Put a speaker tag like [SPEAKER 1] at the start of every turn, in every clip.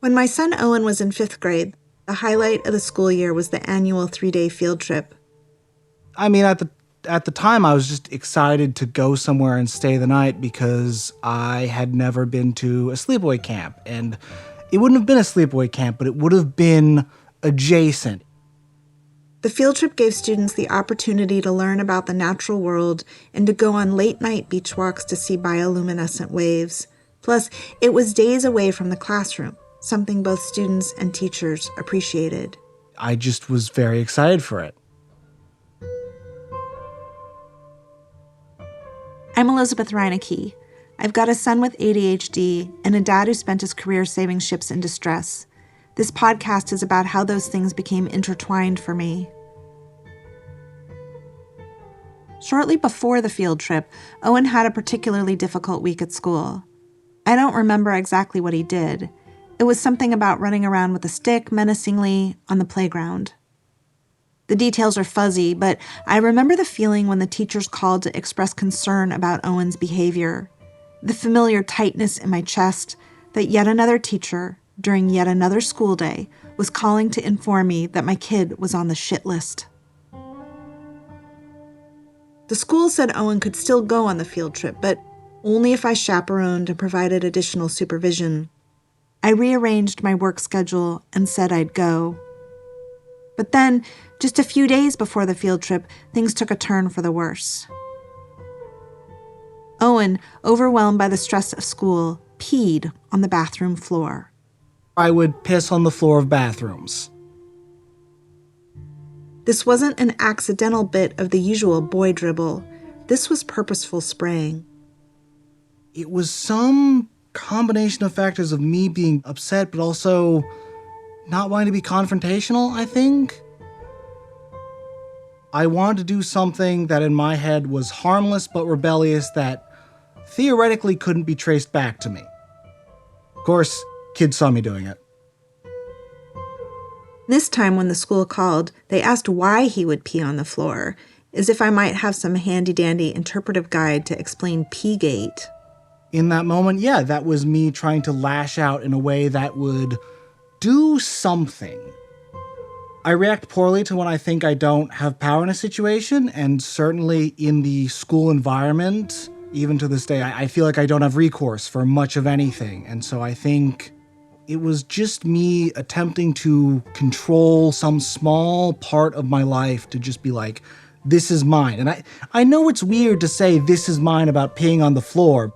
[SPEAKER 1] When my son Owen was in 5th grade, the highlight of the school year was the annual 3-day field trip.
[SPEAKER 2] I mean, at the time, I was just excited to go somewhere and stay the night because I had never been to a sleepaway camp. And it wouldn't have been a sleepaway camp, but it would have been adjacent.
[SPEAKER 1] The field trip gave students the opportunity to learn about the natural world and to go on late-night beach walks to see bioluminescent waves. Plus, it was days away from the classroom, something both students and teachers appreciated.
[SPEAKER 2] I just was very excited for it.
[SPEAKER 1] I'm Elizabeth Reinecke. I've got a son with ADHD and a dad who spent his career saving ships in distress. This podcast is about how those things became intertwined for me. Shortly before the field trip, Owen had a particularly difficult week at school. I don't remember exactly what he did. It was something about running around with a stick menacingly on the playground. The details are fuzzy, but I remember the feeling when the teachers called to express concern about Owen's behavior. The familiar tightness in my chest that yet another teacher, during yet another school day, was calling to inform me that my kid was on the shit list. The school said Owen could still go on the field trip, but only if I chaperoned and provided additional supervision. I rearranged my work schedule and said I'd go. But then, just a few days before the field trip, things took a turn for the worse. Owen, overwhelmed by the stress of school, peed on the bathroom floor.
[SPEAKER 2] I would piss on the floor of bathrooms.
[SPEAKER 1] This wasn't an accidental bit of the usual boy dribble. This was purposeful spraying.
[SPEAKER 2] It was some combination of factors of me being upset, but also not wanting to be confrontational, I think. I wanted to do something that in my head was harmless but rebellious that theoretically couldn't be traced back to me. Of course, kids saw me doing it.
[SPEAKER 1] This time when the school called, they asked why he would pee on the floor, as if I might have some handy-dandy interpretive guide to explain pee-gate.
[SPEAKER 2] In that moment, yeah, that was me trying to lash out in a way that would do something. I react poorly to when I think I don't have power in a situation, and certainly in the school environment, even to this day, I feel like I don't have recourse for much of anything. And so I think it was just me attempting to control some small part of my life to just be like, this is mine. And I know it's weird to say this is mine about peeing on the floor.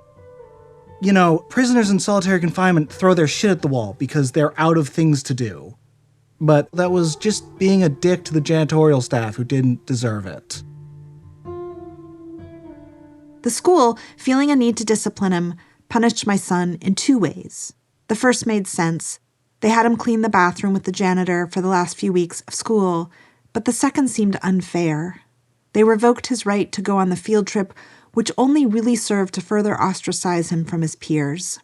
[SPEAKER 2] You know, prisoners in solitary confinement throw their shit at the wall because they're out of things to do. But that was just being a dick to the janitorial staff who didn't deserve it.
[SPEAKER 1] The school, feeling a need to discipline him, punished my son in 2 ways. The first made sense. They had him clean the bathroom with the janitor for the last few weeks of school, but the second seemed unfair. They revoked his right to go on the field trip, which only really served to further ostracize him from his peers.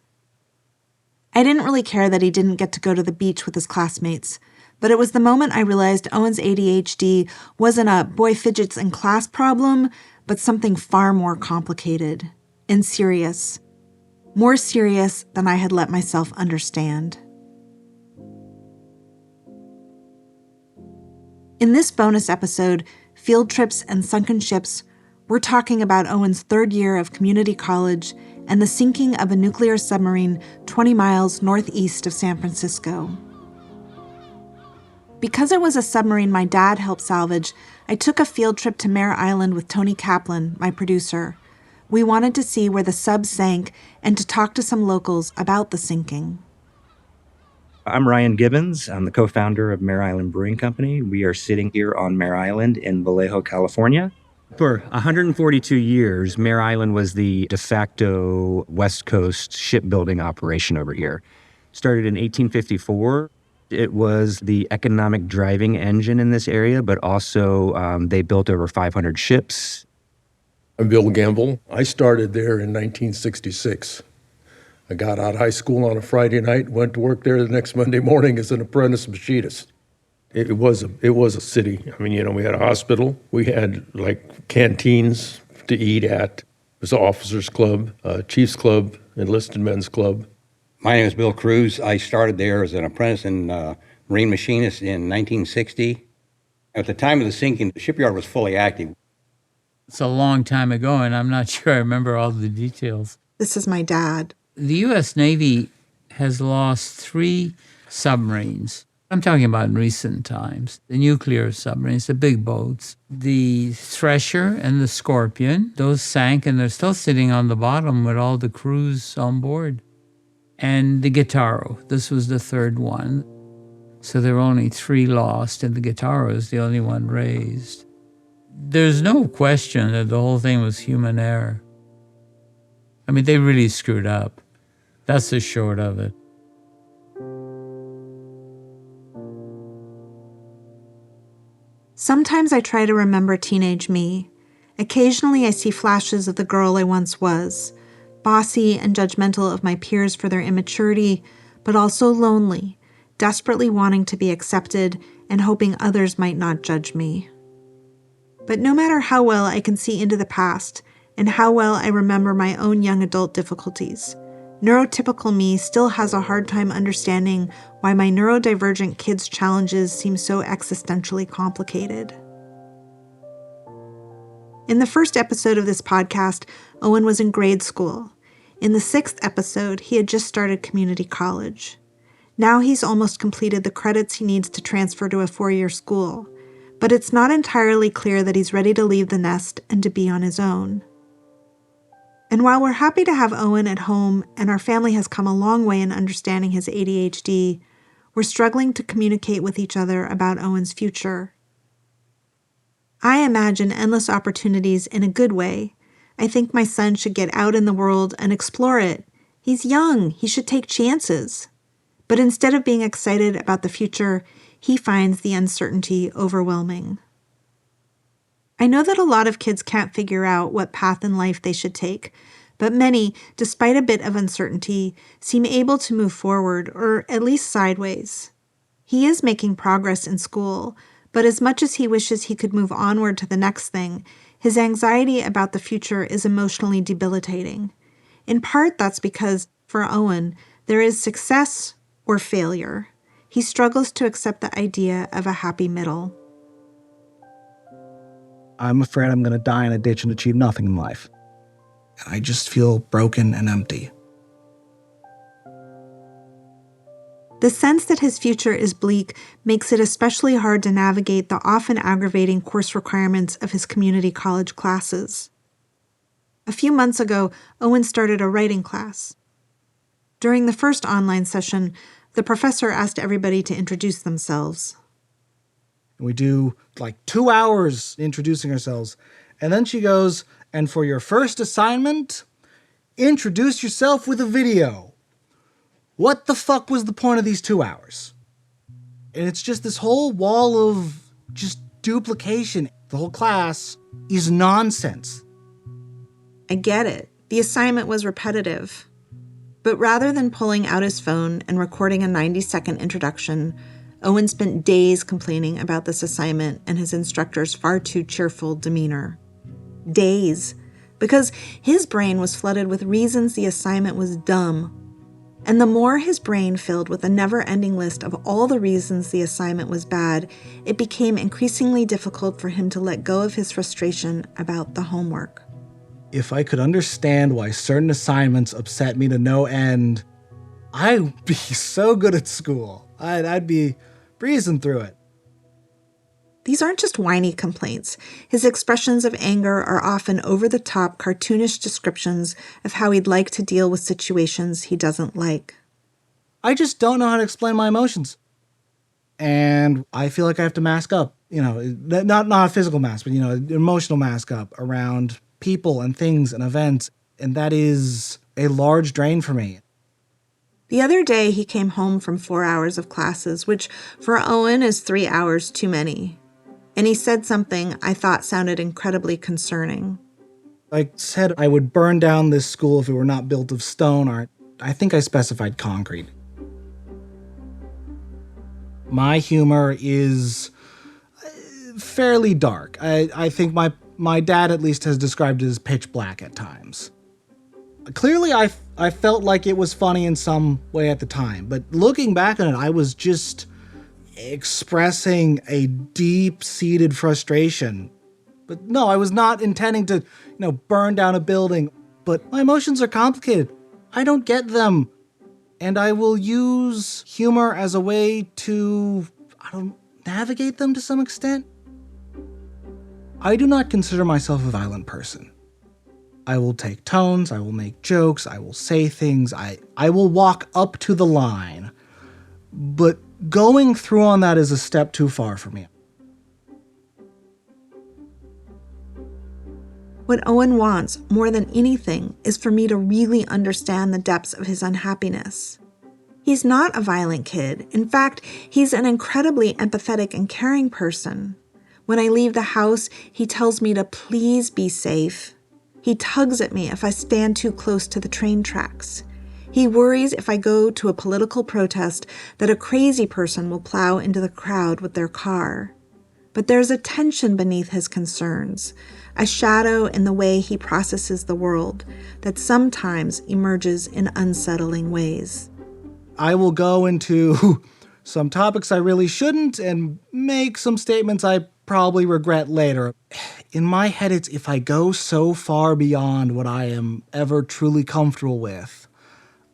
[SPEAKER 1] I didn't really care that he didn't get to go to the beach with his classmates, but it was the moment I realized Owen's ADHD wasn't a boy fidgets in class problem, but something far more complicated and serious. More serious than I had let myself understand. In this bonus episode, Field Trips and Sunken Ships, we're talking about Owen's 3rd year of community college and the sinking of a nuclear submarine 20 miles northeast of San Francisco. Because it was a submarine my dad helped salvage, I took a field trip to Mare Island with Tony Kaplan, my producer. We wanted to see where the sub sank and to talk to some locals about the sinking.
[SPEAKER 3] I'm Ryan Gibbons. I'm the co-founder of Mare Island Brewing Company. We are sitting here on Mare Island in Vallejo, California. For 142 years, Mare Island was the de facto West Coast shipbuilding operation over here. Started in 1854. It was the economic driving engine in this area, but also they built over 500 ships.
[SPEAKER 4] I'm Bill Gamble. I started there in 1966. I got out of high school on a Friday night, went to work there the next Monday morning as an apprentice machinist. It was a city. I mean, you know, we had a hospital. We had like canteens to eat at. It was an officers club, chiefs club, enlisted men's club.
[SPEAKER 5] My name is Bill Cruz. I started there as an apprentice and marine machinist in 1960. At the time of the sinking, the shipyard was fully active.
[SPEAKER 6] It's a long time ago, and I'm not sure I remember all the details.
[SPEAKER 1] This is my dad.
[SPEAKER 6] The U.S. Navy has lost 3 submarines. I'm talking about in recent times. The nuclear submarines, the big boats. The Thresher and the Scorpion, those sank, and they're still sitting on the bottom with all the crews on board. And the Guitarro, this was the 3rd one. So there were only 3 lost, and the Guitarro is the only one raised. There's no question that the whole thing was human error. I mean, they really screwed up. That's the short of it.
[SPEAKER 1] Sometimes I try to remember teenage me. Occasionally I see flashes of the girl I once was, bossy and judgmental of my peers for their immaturity, but also lonely, desperately wanting to be accepted and hoping others might not judge me. But no matter how well I can see into the past and how well I remember my own young adult difficulties, neurotypical me still has a hard time understanding why my neurodivergent kids' challenges seem so existentially complicated. In the first episode of this podcast, Owen was in grade school. In the 6th episode, he had just started community college. Now he's almost completed the credits he needs to transfer to a 4-year school, but it's not entirely clear that he's ready to leave the nest and to be on his own. And while we're happy to have Owen at home and our family has come a long way in understanding his ADHD, we're struggling to communicate with each other about Owen's future. I imagine endless opportunities in a good way. I think my son should get out in the world and explore it. He's young, he should take chances. But instead of being excited about the future, he finds the uncertainty overwhelming. I know that a lot of kids can't figure out what path in life they should take, but many, despite a bit of uncertainty, seem able to move forward, or at least sideways. He is making progress in school, but as much as he wishes he could move onward to the next thing, his anxiety about the future is emotionally debilitating. In part, that's because, for Owen, there is success or failure. He struggles to accept the idea of a happy middle.
[SPEAKER 2] I'm afraid I'm going to die in a ditch and achieve nothing in life. And I just feel broken and empty.
[SPEAKER 1] The sense that his future is bleak makes it especially hard to navigate the often aggravating course requirements of his community college classes. A few months ago, Owen started a writing class. During the first online session, the professor asked everybody to introduce themselves.
[SPEAKER 2] We do like 2 hours introducing ourselves. And then she goes, and for your first assignment, introduce yourself with a video. What the fuck was the point of these 2 hours? And it's just this whole wall of just duplication. The whole class is nonsense.
[SPEAKER 1] I get it. The assignment was repetitive. But rather than pulling out his phone and recording a 90-second introduction, Owen spent days complaining about this assignment and his instructor's far too cheerful demeanor. Days. Because his brain was flooded with reasons the assignment was dumb. And the more his brain filled with a never-ending list of all the reasons the assignment was bad, it became increasingly difficult for him to let go of his frustration about the homework.
[SPEAKER 2] If I could understand why certain assignments upset me to no end, I'd be so good at school. I'd be breezing through it.
[SPEAKER 1] These aren't just whiny complaints. His expressions of anger are often over-the-top, cartoonish descriptions of how he'd like to deal with situations he doesn't like.
[SPEAKER 2] I just don't know how to explain my emotions. And I feel like I have to mask up, not a physical mask, but, an emotional mask up around people and things and events. And that is a large drain for me.
[SPEAKER 1] The other day, he came home from 4 hours of classes, which for Owen is 3 hours too many. And he said something I thought sounded incredibly concerning.
[SPEAKER 2] I said I would burn down this school if it were not built of stone, or I think I specified concrete. My humor is fairly dark. I think my dad at least has described it as pitch black at times. Clearly, I I felt like it was funny in some way at the time, but looking back on it, I was just expressing a deep-seated frustration. But no, I was not intending to, burn down a building. But my emotions are complicated. I don't get them. And I will use humor as a way to, navigate them to some extent. I do not consider myself a violent person. I will take tones, I will make jokes, I will say things, I will walk up to the line. But going through on that is a step too far for me.
[SPEAKER 1] What Owen wants, more than anything, is for me to really understand the depths of his unhappiness. He's not a violent kid. In fact, he's an incredibly empathetic and caring person. When I leave the house, he tells me to please be safe. He tugs at me if I stand too close to the train tracks. He worries if I go to a political protest that a crazy person will plow into the crowd with their car. But there's a tension beneath his concerns, a shadow in the way he processes the world that sometimes emerges in unsettling ways.
[SPEAKER 2] I will go into some topics I really shouldn't and make some statements I probably regret later. In my head, it's if I go so far beyond what I am ever truly comfortable with,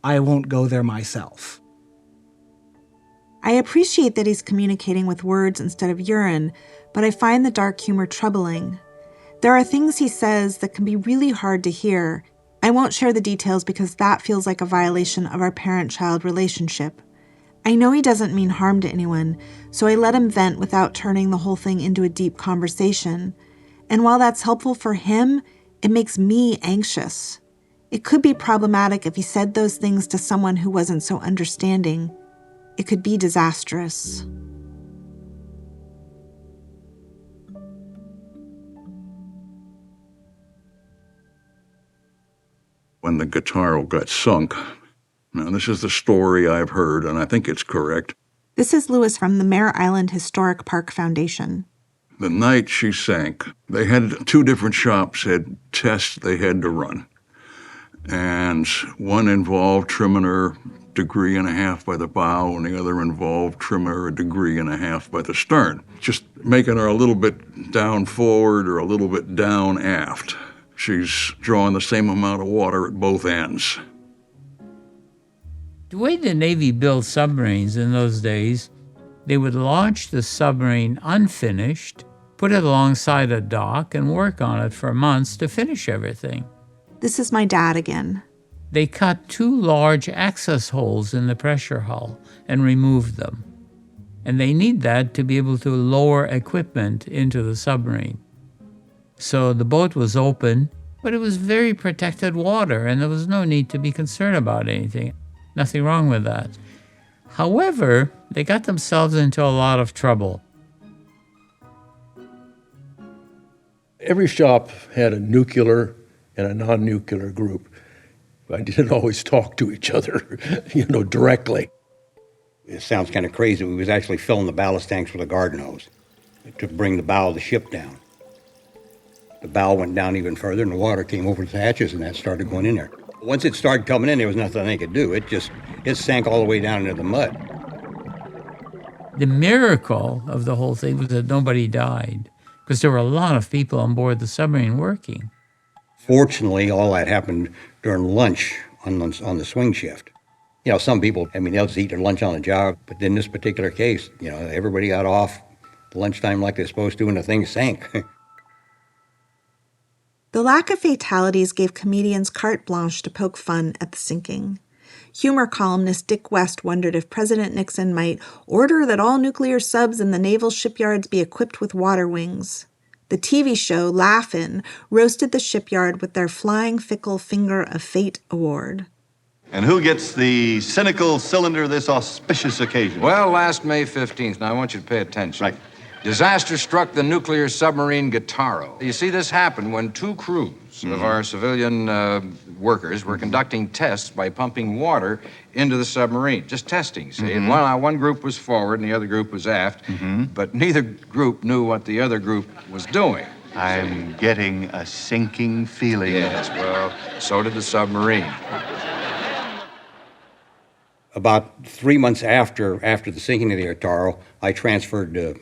[SPEAKER 2] I won't go there myself.
[SPEAKER 1] I appreciate that he's communicating with words instead of urine, but I find the dark humor troubling. There are things he says that can be really hard to hear. I won't share the details because that feels like a violation of our parent-child relationship. I know he doesn't mean harm to anyone, so I let him vent without turning the whole thing into a deep conversation. And while that's helpful for him, it makes me anxious. It could be problematic if he said those things to someone who wasn't so understanding. It could be disastrous.
[SPEAKER 7] When the guitar got sunk, now this is the story I've heard, and I think it's correct.
[SPEAKER 1] This is Lewis from the Mare Island Historic Park Foundation.
[SPEAKER 7] The night she sank, they had two different shops had tests they had to run. And one involved trimming her 1.5 degrees by the bow, and the other involved trimming her 1.5 degrees by the stern, just making her a little bit down forward or a little bit down aft. She's drawing the same amount of water at both ends.
[SPEAKER 6] The way the Navy built submarines in those days, they would launch the submarine unfinished, put it alongside a dock, and work on it for months to finish everything.
[SPEAKER 1] This is my dad again.
[SPEAKER 6] They cut 2 large access holes in the pressure hull and removed them. And they need that to be able to lower equipment into the submarine. So the boat was open, but it was very protected water, and there was no need to be concerned about anything. Nothing wrong with that. However, they got themselves into a lot of trouble.
[SPEAKER 4] Every shop had a nuclear and a non-nuclear group. I didn't always talk to each other, directly.
[SPEAKER 5] It sounds kind of crazy. We was actually filling the ballast tanks with a garden hose to bring the bow of the ship down. The bow went down even further, and the water came over the hatches, and that started going in there. Once it started coming in, there was nothing they could do. It sank all the way down into the mud.
[SPEAKER 6] The miracle of the whole thing was that nobody died, because there were a lot of people on board the submarine working.
[SPEAKER 5] Fortunately, all that happened during lunch on the swing shift. Some people, they'll just eat their lunch on the job, but in this particular case, everybody got off lunchtime like they're supposed to, and the thing sank.
[SPEAKER 1] The lack of fatalities gave comedians carte blanche to poke fun at the sinking. Humor columnist Dick West wondered if President Nixon might order that all nuclear subs in the naval shipyards be equipped with water wings. The TV show Laugh-In roasted the shipyard with their Flying Fickle Finger of Fate award.
[SPEAKER 8] And who gets the cynical cylinder this auspicious occasion?
[SPEAKER 9] Well, last May 15th, now I want you to pay attention.
[SPEAKER 8] Right.
[SPEAKER 9] Disaster struck the nuclear submarine Guitarro. You see, this happened when 2 crews of our civilian workers were conducting tests by pumping water into the submarine. Just testing, see? And one group was forward and the other group was aft, but neither group knew what the other group was doing.
[SPEAKER 8] I'm getting a sinking feeling.
[SPEAKER 9] Yes, well, so did the submarine.
[SPEAKER 5] About 3 months after the sinking of the Guitarro, I transferred to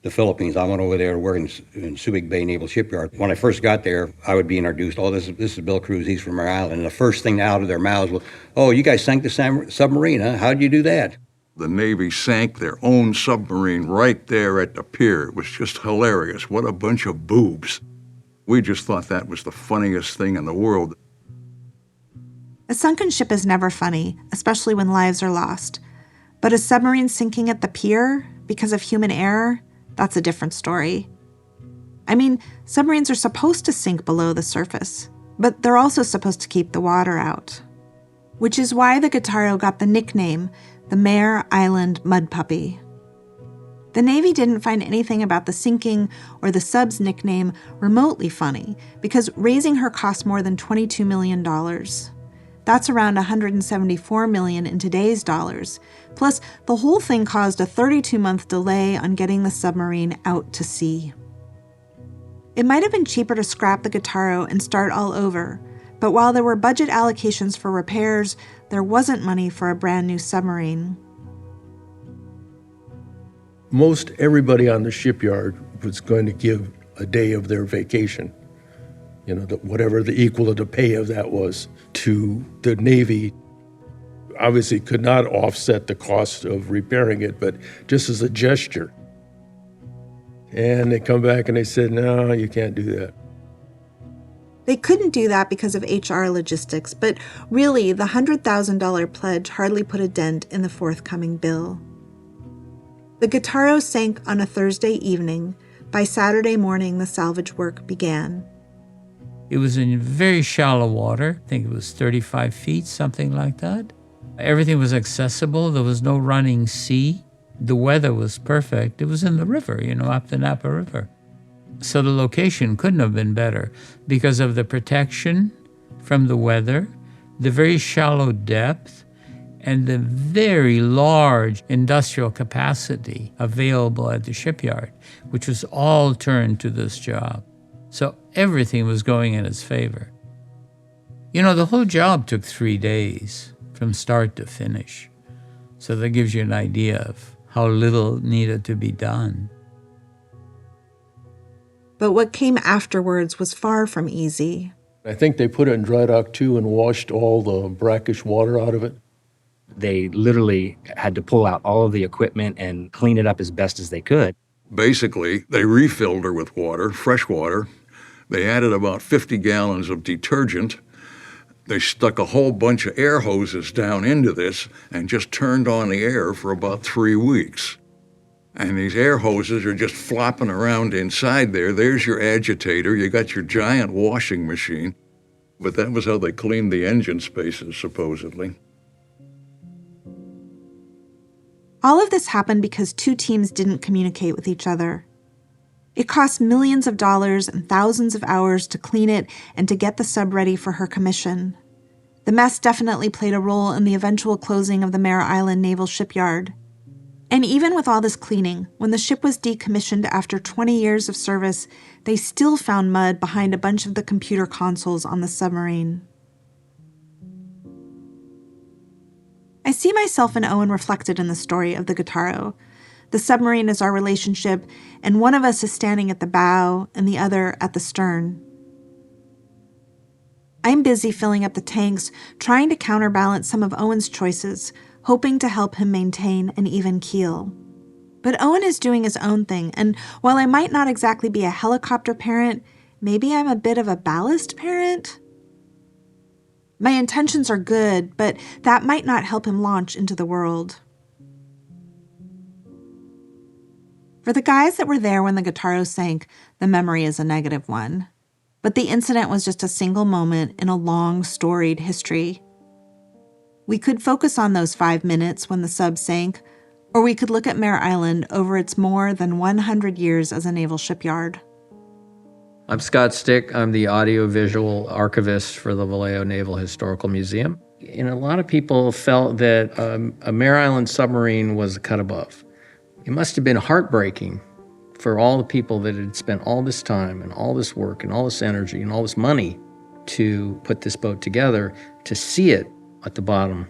[SPEAKER 5] the Philippines. I went over there to work in Subic Bay Naval Shipyard. When I first got there, I would be introduced, oh, this is Bill Cruz, he's from Mare Island. And the first thing out of their mouths was, oh, you guys sank the submarine, huh? How'd you do that?
[SPEAKER 7] The Navy sank their own submarine right there at the pier. It was just hilarious. What a bunch of boobs. We just thought that was the funniest thing in the world.
[SPEAKER 1] A sunken ship is never funny, especially when lives are lost. But a submarine sinking at the pier because of human error, that's a different story. I mean, submarines are supposed to sink below the surface, but they're also supposed to keep the water out. Which is why the Guitarro got the nickname, the Mare Island Mud Puppy. The Navy didn't find anything about the sinking or the sub's nickname remotely funny because raising her cost more than $22 million. That's around $174 million in today's dollars. Plus, the whole thing caused a 32-month delay on getting the submarine out to sea. It might have been cheaper to scrap the Guitarro and start all over, but while there were budget allocations for repairs, there wasn't money for a brand new submarine.
[SPEAKER 4] Most everybody on the shipyard was going to give a day of their vacation, whatever the equal of the pay of that was, to the Navy. Obviously could not offset the cost of repairing it, but just as a gesture. And they come back and they said, no, you can't do that.
[SPEAKER 1] They couldn't do that because of HR logistics, but really, the $100,000 pledge hardly put a dent in the forthcoming bill. The Guitarro sank on a Thursday evening. By Saturday morning, the salvage work began.
[SPEAKER 6] It was in very shallow water. I think it was 35 feet, something like that. Everything was accessible. There was no running sea. The weather was perfect. It was in the river, up the Napa River. So the location couldn't have been better because of the protection from the weather, the very shallow depth, and the very large industrial capacity available at the shipyard, which was all turned to this job. So everything was going in its favor. The whole job took 3 days from start to finish. So that gives you an idea of how little needed to be done.
[SPEAKER 1] But what came afterwards was far from easy.
[SPEAKER 4] I think they put it in dry dock too and washed all the brackish water out of it.
[SPEAKER 3] They literally had to pull out all of the equipment and clean it up as best as they could.
[SPEAKER 7] Basically, they refilled her with water, fresh water. They added about 50 gallons of detergent. They stuck a whole bunch of air hoses down into this and just turned on the air for about 3 weeks. And these air hoses are just flopping around inside there. There's your agitator. You got your giant washing machine. But that was how they cleaned the engine spaces, supposedly.
[SPEAKER 1] All of this happened because two teams didn't communicate with each other. It cost millions of dollars and thousands of hours to clean it and to get the sub ready for her commission. The mess definitely played a role in the eventual closing of the Mare Island Naval Shipyard. And even with all this cleaning, when the ship was decommissioned after 20 years of service, they still found mud behind a bunch of the computer consoles on the submarine. I see myself and Owen reflected in the story of the Guitarro. The submarine is our relationship, and one of us is standing at the bow and the other at the stern. I'm busy filling up the tanks, trying to counterbalance some of Owen's choices, hoping to help him maintain an even keel. But Owen is doing his own thing, and while I might not exactly be a helicopter parent, maybe I'm a bit of a ballast parent? My intentions are good, but that might not help him launch into the world. For the guys that were there when the Guitarro sank, the memory is a negative one. But the incident was just a single moment in a long, storied history. We could focus on those 5 minutes when the sub sank, or we could look at Mare Island over its more than 100 years as a naval shipyard.
[SPEAKER 10] I'm Scott Stick. I'm the audiovisual archivist for the Vallejo Naval Historical Museum. And a lot of people felt that a Mare Island submarine was a cut above. It must have been heartbreaking for all the people that had spent all this time and all this work and all this energy and all this money to put this boat together, to see it at the bottom.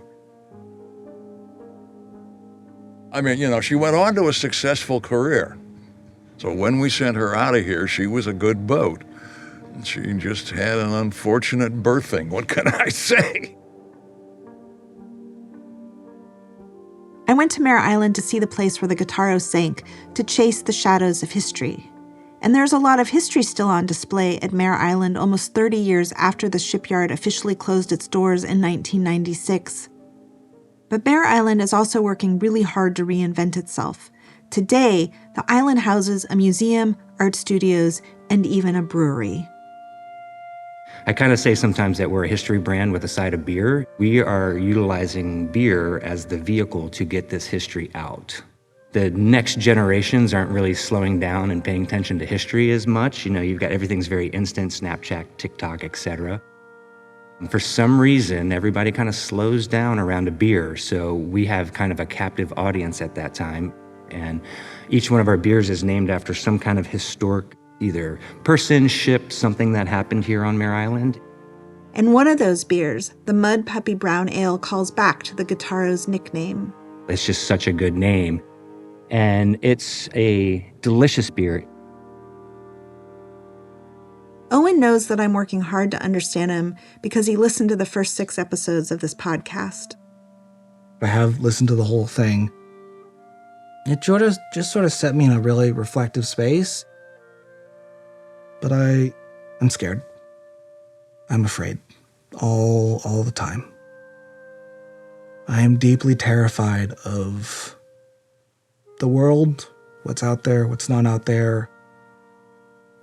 [SPEAKER 7] I mean, she went on to a successful career. So when we sent her out of here, she was a good boat. She just had an unfortunate birthing. What can I say?
[SPEAKER 1] I went to Mare Island to see the place where the Guitarro sank, to chase the shadows of history. And there's a lot of history still on display at Mare Island almost 30 years after the shipyard officially closed its doors in 1996. But Mare Island is also working really hard to reinvent itself. Today, the island houses a museum, art studios, and even a brewery.
[SPEAKER 3] I kind of say sometimes that we're a history brand with a side of beer. We are utilizing beer as the vehicle to get this history out. The next generations aren't really slowing down and paying attention to history as much. You've got everything's very instant, Snapchat, TikTok, etc. And for some reason, everybody kind of slows down around a beer. So we have kind of a captive audience at that time. And each one of our beers is named after some kind of historic either person, ship, something that happened here on Mare Island.
[SPEAKER 1] And one of those beers, the Mud Puppy Brown Ale, calls back to the Guitarro's nickname.
[SPEAKER 3] It's just such a good name. And it's a delicious beer.
[SPEAKER 1] Owen knows that I'm working hard to understand him because he listened to the first 6 episodes of this podcast.
[SPEAKER 2] I have listened to the whole thing. It just sort of set me in a really reflective space. But I'm scared. I'm afraid. All the time. I am deeply terrified of the world, what's out there, what's not out there.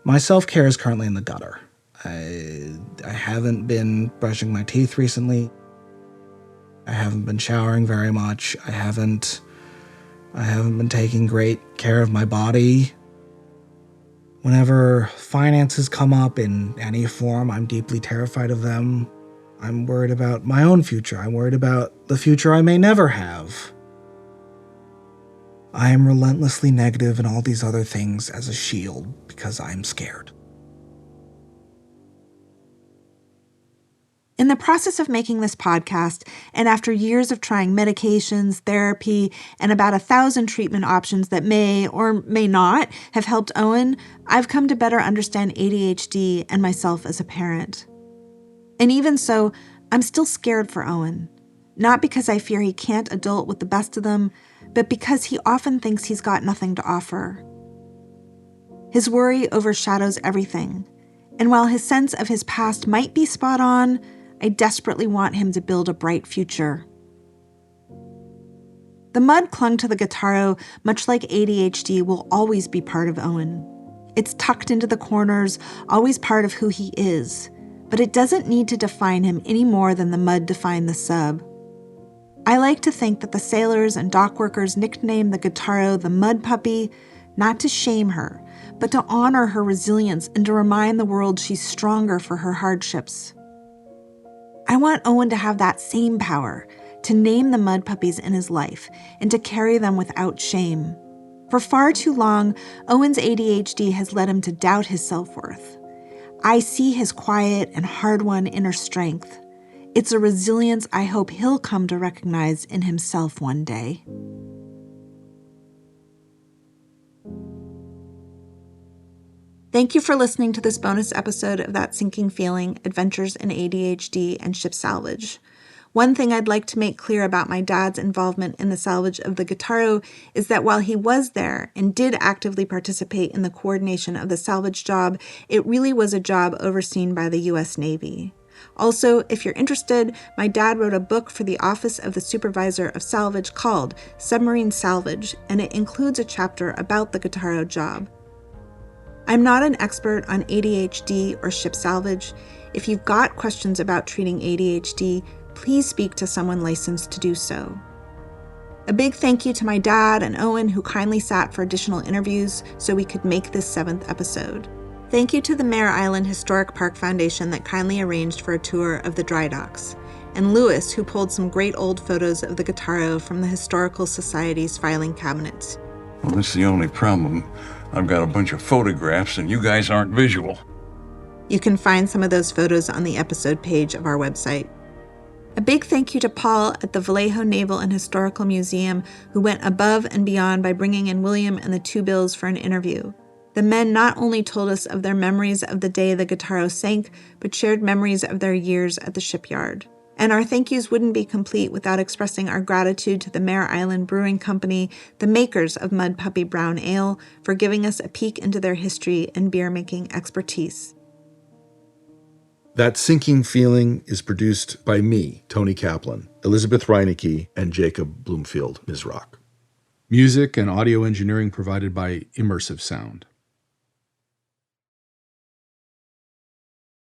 [SPEAKER 2] My self-care is currently in the gutter. I haven't been brushing my teeth recently. I haven't been showering very much. I haven't been taking great care of my body. Whenever finances come up in any form, I'm deeply terrified of them. I'm worried about my own future. I'm worried about the future I may never have. I am relentlessly negative in all these other things as a shield because I'm scared.
[SPEAKER 1] In the process of making this podcast, and after years of trying medications, therapy, and about 1,000 treatment options that may or may not have helped Owen, I've come to better understand ADHD and myself as a parent. And even so, I'm still scared for Owen. Not because I fear he can't adult with the best of them, but because he often thinks he's got nothing to offer. His worry overshadows everything. And while his sense of his past might be spot on, I desperately want him to build a bright future. The mud clung to the Guitarro, much like ADHD will always be part of Owen. It's tucked into the corners, always part of who he is, but it doesn't need to define him any more than the mud defined the sub. I like to think that the sailors and dock workers nicknamed the Guitarro the Mud Puppy, not to shame her, but to honor her resilience and to remind the world she's stronger for her hardships. I want Owen to have that same power, to name the mud puppies in his life and to carry them without shame. For far too long, Owen's ADHD has led him to doubt his self-worth. I see his quiet and hard-won inner strength. It's a resilience I hope he'll come to recognize in himself one day. Thank you for listening to this bonus episode of That Sinking Feeling, Adventures in ADHD and Ship Salvage. One thing I'd like to make clear about my dad's involvement in the salvage of the Guitarro is that while he was there and did actively participate in the coordination of the salvage job, it really was a job overseen by the U.S. Navy. Also, if you're interested, my dad wrote a book for the Office of the Supervisor of Salvage called Submarine Salvage, and it includes a chapter about the Guitarro job. I'm not an expert on ADHD or ship salvage. If you've got questions about treating ADHD, please speak to someone licensed to do so. A big thank you to my dad and Owen, who kindly sat for additional interviews so we could make this 7th episode. Thank you to the Mare Island Historic Park Foundation that kindly arranged for a tour of the dry docks, and Lewis, who pulled some great old photos of the Guitarro from the Historical Society's filing cabinets.
[SPEAKER 7] Well, that's the only problem. I've got a bunch of photographs and you guys aren't visual.
[SPEAKER 1] You can find some of those photos on the episode page of our website. A big thank you to Paul at the Vallejo Naval and Historical Museum, who went above and beyond by bringing in William and the two Bills for an interview. The men not only told us of their memories of the day the Guitarro sank, but shared memories of their years at the shipyard. And our thank yous wouldn't be complete without expressing our gratitude to the Mare Island Brewing Company, the makers of Mud Puppy Brown Ale, for giving us a peek into their history and beer-making expertise.
[SPEAKER 11] That Sinking Feeling is produced by me, Tony Kaplan, Elizabeth Reinecke, and Jacob Bloomfield Mizrock.
[SPEAKER 12] Music and audio engineering provided by Immersive Sound.